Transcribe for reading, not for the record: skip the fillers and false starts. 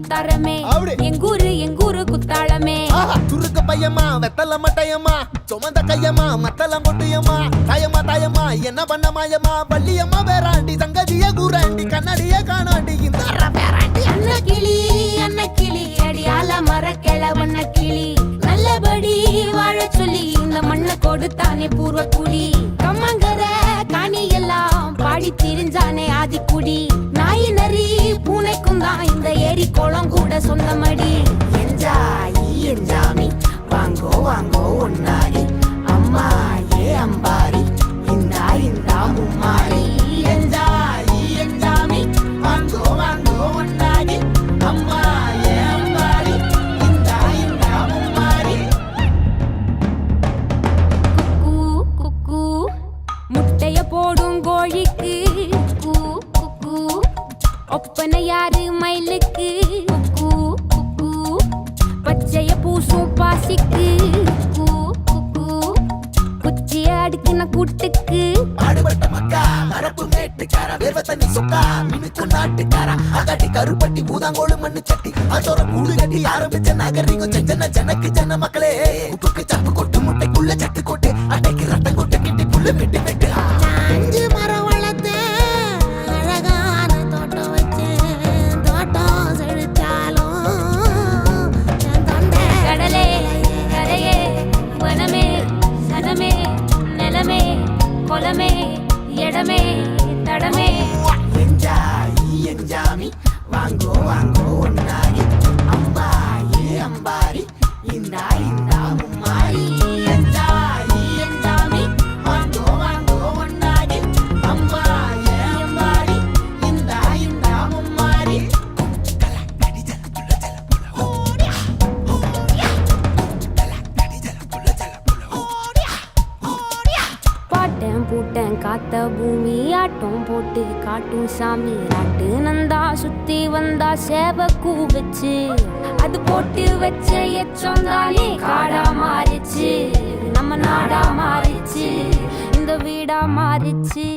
முத்தாரமே எங்கூரு குத்தாளமே துருக்க பையமா வெத்தல மட்டையம்மா சுமந்த கையம்மா மத்தலம் கொட்டியம்மா தாயம்மா என்ன பண்ண மாயம்மா பள்ளியம்மா வேறாண்டி சங்கதிய கூறாண்டி கண்ணடிய காணாண்டி இந்த அன்ன கிளி அடியால மர கிளவண்ண கிளி நல்லபடி வாழ சொல்லி இந்த மண்ணை கொடுத்தானே பூர்வ குடி கம்மங்கர காணி எல்லாம் பாடி திரிஞ்சானே ஆதிக்குடி நாய் நரி பூனைக்கும் தான் இந்த ஏரி குளம் கூட சொந்தமடி என்ஜாமி வாங்கோ ஒன்னாரி அம்மா ஏ அம்பாரி இந்தா மும்மாரி என்ஜாமி வாங்கோ ஒன்னாரி அம்மா ஏ அம்பாரி இந்தா மும்மாரி குக்கு முட்டைய போடும் கோழிக்கு குக்கு ஒப்பனை யாரு மயிலுக்கு குக்கு பச்சைய பூசும் பாசிக்கு குச்சிய அடுக்கின கூட்டுக்கு ஆடுபட்ட மக்கா மரப்பு மேட்டுக்கார வேர்வ தண்ணி சொக்கா மினுக்கு நாட்டுக்கார அகாட்டி கருப்பட்டி பூதாங்கோடு மண்ணு சட்டி அதோட கூடு கட்டி ஆரம்பிச்ச நாகரிகம் செஞ்சன ஜனக்கு ஜன மக்களே உப்புக்கு சப்பு கொட்டு முட்டைக்குள்ள சட்டு கொட்டு அட்டைக்கு ரத்தம் கொட்டு கிட்டி புல்லு வெட்டு வெட்டு அஞ்சு மரம் வளர்த்து அழகான தோட்டம் வச்சு தோட்டம் செழிச்சாலும் என் தொண்டை கடலே கரையே வனமே சனமே நிலமே கொலமே இடமே தடமே என்ஜாமி வாங்கோ ஒன்னாரி அம்பா ஏ அம்பாரி இந்தா மும்மாரி என்ஜாமி வாங்கோ ஒன்னாரி அம்பா ஏ அம்பாரி இந்தா மும்மாரி பாட்டன் பூட்டன் காத்த பூமி ஆட்டம் போட்டு காட்டும் சாமி ராட்டு நந்தா சுத்தி வந்தா சேவ கூவச்சு அது போட்டு வச்ச எச்சம் தானே காடா மாறிச்சு நம்ம நாடா மாறிச்சு இந்த வீடா மாறிச்சு